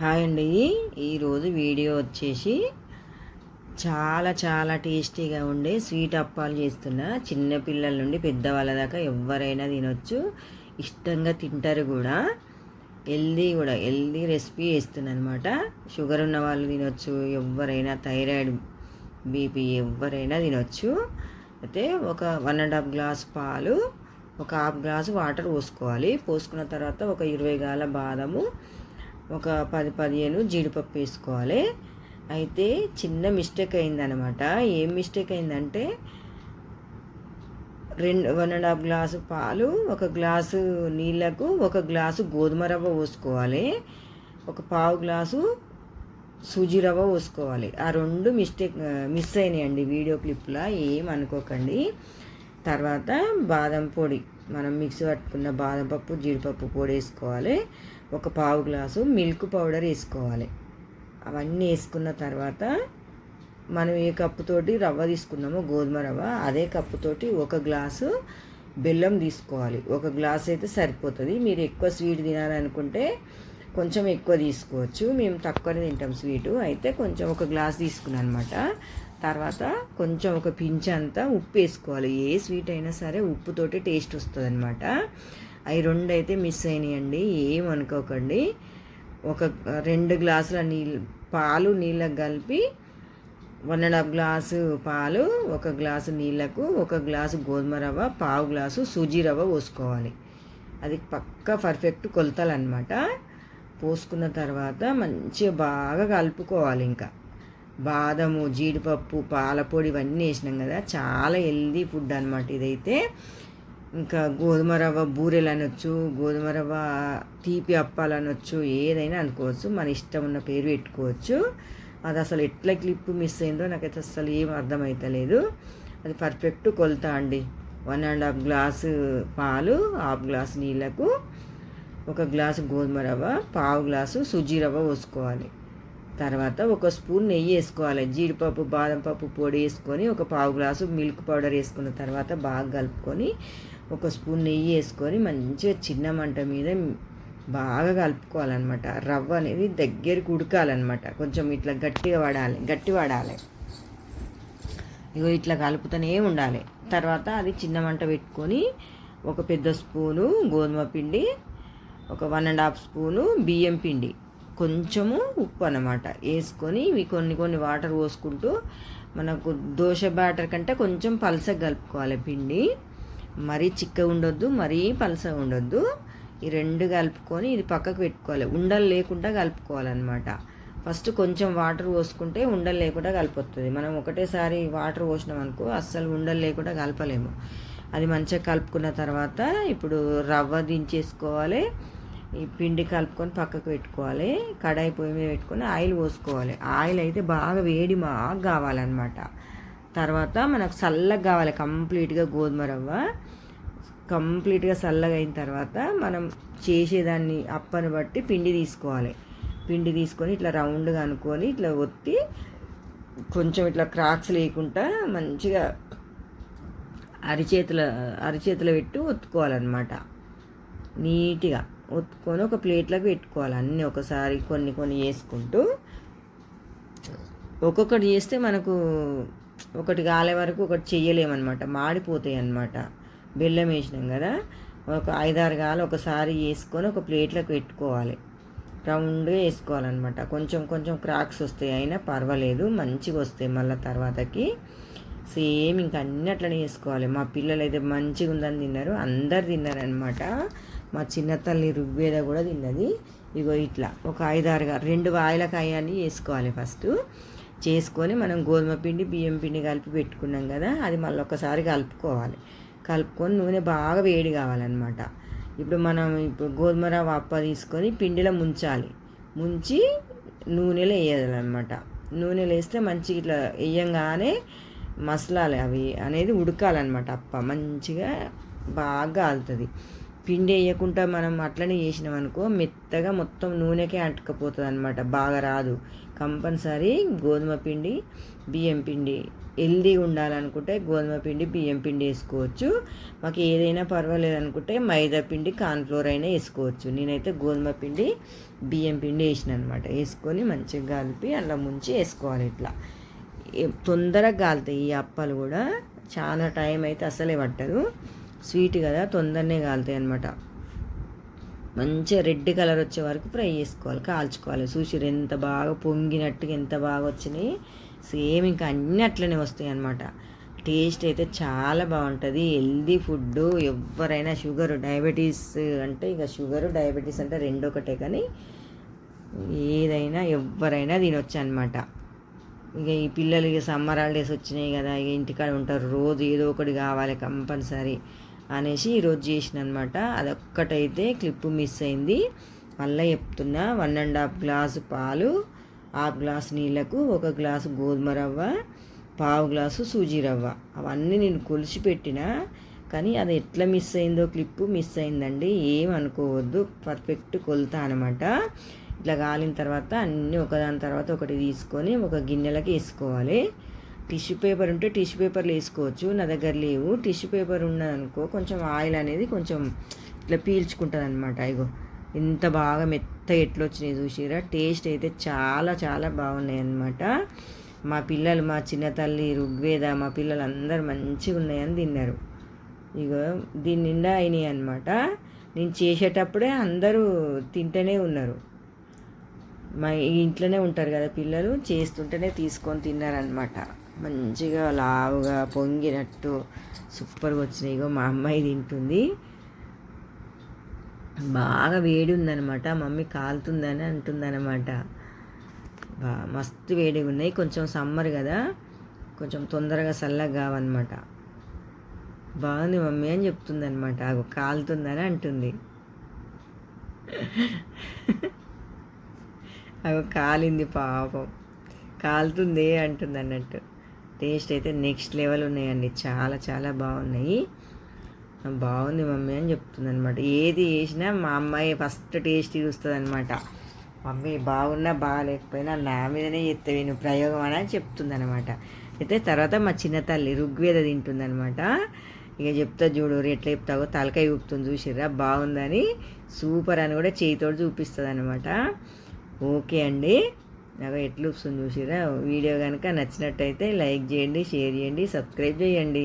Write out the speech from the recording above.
Hi అండి. ఈరోజు video వచ్చేసి చాలా చాలా టేస్టీగా ఉండే స్వీట్ అప్పాలు చేస్తున్నా. చిన్నపిల్లల నుండి పెద్దవాళ్ళ దాకా ఎవరైనా తినొచ్చు, ఇష్టంగా తింటారు కూడా. హెల్దీ రెసిపీ చేస్తున్నా అనమాట. షుగర్ ఉన్న వాళ్ళు తినొచ్చు, ఎవరైనా థైరాయిడ్ బీపీ ఎవరైనా తినొచ్చు. అయితే ఒక 1.5 గ్లాస్ పాలు, ఒక హాఫ్ గ్లాసు వాటర్ పోసుకోవాలి. పోసుకున్న తర్వాత ఒక 20 గాల బాదము, ఒక 10-15 జీడిపప్పు వేసుకోవాలి. అయితే చిన్న మిస్టేక్ అయిందనమాట. ఏం మిస్టేక్ అయిందంటే 1.5 గ్లాసు పాలు, ఒక గ్లాసు నీళ్ళకు ఒక గ్లాసు గోధుమ రవ్వ పోసుకోవాలి, ఒక పావు గ్లాసు సూజీ రవ్వ పోసుకోవాలి. ఆ రెండు మిస్ అయినాయండి వీడియో క్లిప్లో, ఏం అనుకోకండి. తర్వాత బాదం పొడి, మనం మిక్సీ పట్టుకున్న బాదం పప్పు జీడిపప్పు పొడి వేసుకోవాలి. ఒక పావు గ్లాసు మిల్క్ పౌడర్ వేసుకోవాలి. అవన్నీ వేసుకున్న తర్వాత మనం ఏ కప్పుతోటి రవ్వ తీసుకున్నామో గోధుమ రవ్వ, అదే కప్పుతోటి ఒక గ్లాసు బెల్లం తీసుకోవాలి. ఒక గ్లాస్ అయితే సరిపోతుంది. మీరు ఎక్కువ స్వీట్ తినాలనుకుంటే కొంచెం ఎక్కువ తీసుకోవచ్చు. మేము తక్కువనే తింటాం స్వీటు, అయితే కొంచెం ఒక గ్లాస్ తీసుకున్నాను అనమాట. తర్వాత కొంచెం ఒక పించ్ అంతా ఉప్పు వేసుకోవాలి. ఏ స్వీట్ అయినా సరే ఉప్పుతోటి టేస్ట్ వస్తుంది అనమాట. అవి రెండు అయితే మిస్ అయినాయండి, ఏం అనుకోకండి. ఒక 2 గ్లాసుల పాలు నీళ్ళకు కలిపి 1.5 గ్లాసు పాలు, ఒక గ్లాసు నీళ్ళకు ఒక గ్లాసు గోధుమ రవ్వ, పావు గ్లాసు సూజీ రవ్వ పోసుకోవాలి. అది పక్కా పర్ఫెక్ట్ కొలతలు అనమాట. పోసుకున్న తర్వాత మంచిగా బాగా కలుపుకోవాలి. ఇంకా బాదము జీడిపప్పు పాలపొడి ఇవన్నీ వేసినాం కదా, చాలా హెల్దీ ఫుడ్ అనమాట ఇదైతే. ఇంకా గోధుమ రవ్వ బూరెలు అనొచ్చు, గోధుమ రవ్వ తీపి అప్పాలు అనొచ్చు, ఏదైనా అనుకోవచ్చు, మన ఇష్టం ఉన్న పేరు పెట్టుకోవచ్చు. అది అసలు ఎట్లా క్లిప్ మిస్ అయిందో నాకైతే అసలు ఏం అర్థమవుతలేదు. అది పర్ఫెక్ట్ కొలత అండి. 1.5 గ్లాసు పాలు, హాఫ్ గ్లాసు నీళ్ళకు ఒక గ్లాసు గోధుమ రవ్వ, పావు గ్లాసు సుజీ రవ్వ పోసుకోవాలి. తర్వాత ఒక స్పూన్ నెయ్యి వేసుకోవాలి. జీడిపప్పు బాదం పప్పు పొడి వేసుకొని ఒక పావు గ్లాసు మిల్క్ పౌడర్ వేసుకున్న తర్వాత బాగా కలుపుకొని ఒక స్పూన్ నెయ్యి వేసుకొని మంచిగా చిన్న మంట మీద బాగా కలుపుకోవాలన్నమాట. రవ్వ అనేది దగ్గరికి ఉడకాలన్నమాట. కొంచెం ఇట్లా గట్టి పడాలి. ఇగో ఇట్లా కలుపుతూనే ఉండాలి. తర్వాత అది చిన్న మంట పెట్టుకొని ఒక పెద్ద స్పూను గోధుమ పిండి, ఒక 1.5 స్పూను బియ్యం పిండి, కొంచెము ఉప్పు అన్నమాట వేసుకొని ఇవి కొన్ని వాటర్ పోసుకుంటూ, మనకు దోశ బ్యాటర్ కంటే కొంచెం పలసగా కలుపుకోవాలి పిండి. మరీ చిక్కగా ఉండొద్దు, మరీ పలసగా ఉండొద్దు. ఈ రెండు కలుపుకొని ఇది పక్కకు పెట్టుకోవాలి. ఉండలు లేకుండా కలుపుకోవాలన్నమాట. ఫస్ట్ కొంచెం వాటర్ పోసుకుంటే ఉండలు లేకుండా కలిపొస్తుంది. మనం ఒకటేసారి వాటర్ పోసినాం అనుకో అస్సలు ఉండలు లేకుండా కలపలేము. అది మంచిగా కలుపుకున్న తర్వాత ఇప్పుడు రవ్వ దించేసుకోవాలి. ఈ పిండి కలుపుకొని పక్కకు పెట్టుకోవాలి. కడాయి పొయ్యి మీద పెట్టుకొని ఆయిల్ పోసుకోవాలి. ఆయిల్ అయితే బాగా కావాలన్నమాట. తర్వాత మనకు చల్లగా కావాలి కంప్లీట్గా గోధుమ రవ్వ. కంప్లీట్గా చల్లగా అయిన తర్వాత మనం చేసేదాన్ని అప్పని బట్టి పిండి తీసుకోవాలి. పిండి తీసుకొని ఇట్లా రౌండ్గా అనుకొని ఇట్లా ఒత్తి కొంచెం ఇట్లా క్రాక్స్ లేకుండా మంచిగా అరిచేతిలో పెట్టి ఒత్తుకోవాలన్నమాట. నీట్గా ఒత్తుకొని ఒక ప్లేట్లోకి పెట్టుకోవాలి. అన్నీ ఒకసారి కొన్ని వేసుకుంటూ ఒక్కొక్కటి చేస్తే మనకు ఒకటి కాలే వరకు ఒకటి చెయ్యలేమన్నమాట, మాడిపోతాయి అన్నమాట. బెల్లం వేసినాం కదా, ఒక 5-6 గాలు ఒకసారి వేసుకొని ఒక ప్లేట్లోకి పెట్టుకోవాలి. రౌండ్గా వేసుకోవాలన్నమాట. కొంచెం క్రాక్స్ వస్తాయి, అయినా పర్వాలేదు, మంచిగా వస్తాయి మళ్ళీ తర్వాతకి. సేమ్ ఇంకా అన్నీ అట్లనే వేసుకోవాలి. మా పిల్లలు అయితే మంచిగా ఉందని తిన్నారు, అందరు తిన్నారనమాట. మా చిన్న తల్లి రుగ్వేద కూడా తిన్నది. ఇగో ఇట్లా ఒక 5-6 2 వాయిలకాయ అని వేసుకోవాలి. ఫస్ట్ చేసుకొని మనం గోధుమ పిండి బియ్యం పిండి కలిపి పెట్టుకున్నాం కదా, అది మళ్ళీ ఒకసారి కలుపుకొని నూనె బాగా వేడి కావాలన్నమాట. ఇప్పుడు గోధుమ రవ్వ అప్ప తీసుకొని పిండిలో ముంచి నూనెలో వేయాలన్నమాట. నూనెలో వేస్తే మంచిగా ఇట్లా వేయంగానే మసలాలి, అవి అనేది ఉడకాలన్నమాట. అప్ప మంచిగా బాగా కాలుతుంది. పిండి వేయకుండా మనం అట్లనే చేసినాం అనుకో మెత్తగా మొత్తం నూనెకే అంటుకపోతుంది అనమాట, బాగా రాదు. కంపల్సరీ గోధుమ పిండి, బియ్యం పిండి, హెల్దీగా ఉండాలనుకుంటే గోధుమ పిండి, బియ్యం పిండి వేసుకోవచ్చు. మాకు ఏదైనా పర్వాలేదు అనుకుంటే మైదా పిండి, కార్న్ఫ్లోర్ అయినా వేసుకోవచ్చు. నేనైతే గోధుమ పిండి, బియ్యం పిండి వేసిన అనమాట. వేసుకొని మంచిగా కలిపి అలా ముంచి వేసుకోవాలి. ఇట్లా తొందరగా కాలుతాయి ఈ అప్పాలు కూడా, చాలా టైం అయితే అసలే పట్టదు. స్వీట్ కదా, తొందరనే కాలుతాయి అనమాట. మంచిగా రెడ్ కలర్ వచ్చే వరకు ఫ్రై చేసుకోవాలి, కాల్చుకోవాలి. చూసిరు ఎంత బాగా పొంగినట్టుగా ఎంత బాగా వచ్చినాయి. సేమ్ ఇంకా అన్నీ అట్లనే వస్తాయి అన్నమాట. టేస్ట్ అయితే చాలా బాగుంటుంది. Healthy food. ఎవరైనా షుగర్, డయాబెటీస్ అంటే ఇక షుగరు డయాబెటీస్ అంటే రెండు ఒకటే, కానీ ఏదైనా ఎవరైనా తినొచ్చు అనమాట. ఇక ఈ పిల్లలకి సమ్మర్ హాలిడేస్ వచ్చినాయి కదా, ఇక ఇంటికాడ ఉంటారు, రోజు ఏదో ఒకటి కావాలి కంపల్సరీ అనేసి ఈరోజు చేసిన అనమాట. అదొక్కటైతే క్లిప్పు మిస్ అయింది. మళ్ళీ చెప్తున్నా, 1.5 గ్లాసు పాలు, 1/2 గ్లాసు నీళ్ళకు 1 గ్లాసు గోధుమ రవ్వ, 1/2 గ్లాసు సూజీ రవ్వ, అవన్నీ నేను కొలిచి పెట్టిన. కానీ అది ఎట్లా మిస్ అయిందో క్లిప్పు మిస్ అయిందండి, ఏమనుకోవద్దు. పర్ఫెక్ట్ కొలత అనమాట. ఇట్లా కాలిన తర్వాత అన్నీ ఒకదాని తర్వాత ఒకటి తీసుకొని ఒక గిన్నెలకి వేసుకోవాలి. టిష్యూ పేపర్ ఉంటే టిష్యూ పేపర్లు వేసుకోవచ్చు, నా దగ్గర లేవు. టిష్యూ పేపర్ ఉన్నదనుకో కొంచెం ఆయిల్ అనేది కొంచెం ఇట్లా పీల్చుకుంటుంది అనమాట. ఇగో ఎంత బాగా మెత్తగా ఎట్లా వచ్చినాయి చూసిరా. టేస్ట్ అయితే చాలా చాలా బాగున్నాయి అన్నమాట. మా పిల్లలు, మా చిన్న తల్లి ఋగ్వేద, మా పిల్లలు అందరూ మంచిగా ఉన్నాయని తిన్నారు. ఇగో దీని నిండా అయినాయి అనమాట. నేను చేసేటప్పుడే అందరూ తింటూనే ఉన్నారు. మా ఇంట్లోనే ఉంటారు కదా పిల్లలు, చేస్తుంటేనే తీసుకొని తిన్నారనమాట. మంచిగా లావుగా పొంగినట్టు సూపర్గా వచ్చినాయి. ఇగో మా అమ్మాయి తింటుంది. బాగా వేడి ఉందనమాట, మమ్మీ కాలుతుందని అంటుందన్నమాట. మస్తు వేడిగా ఉన్నాయి. కొంచెం సమ్మర్ కదా, కొంచెం తొందరగా చల్లగా కావన్నమాట. బాగుంది మమ్మీ అని చెప్తుంది అనమాట. అగో కాలుతుందని అంటుంది. అగో కాలింది పాపం, కాలుతుంది అంటుంది అన్నట్టు. టేస్ట్ అయితే నెక్స్ట్ లెవెల్ ఉన్నాయండి, చాలా చాలా బాగున్నాయి. బాగుంది మమ్మీ అని చెప్తుంది అనమాట. ఏది చేసినా మా అమ్మాయి ఫస్ట్ టేస్ట్ చూస్తుంది అనమాట. మమ్మీ బాగున్నా బాగాలేకపోయినా నా మీదనే చెప్తావు నువ్వు ప్రయోగం అని చెప్తుంది అనమాట. అయితే తర్వాత మా చిన్న తల్లి ఋగ్వేద తింటుంది అనమాట. ఇక చెప్తా చూడు ఎట్లా చెప్తావో, తలకాయ ఊపుతుంది చూసిర్రా, బాగుందని సూపర్ అని కూడా చేయితోడు చూపిస్తుంది అనమాట. ఓకే అండి, నాకు ఎట్లా వస్తుంది చూసిరా. వీడియో కనుక నచ్చినట్టయితే లైక్ చేయండి, షేర్ చేయండి, సబ్స్క్రైబ్ చేయండి.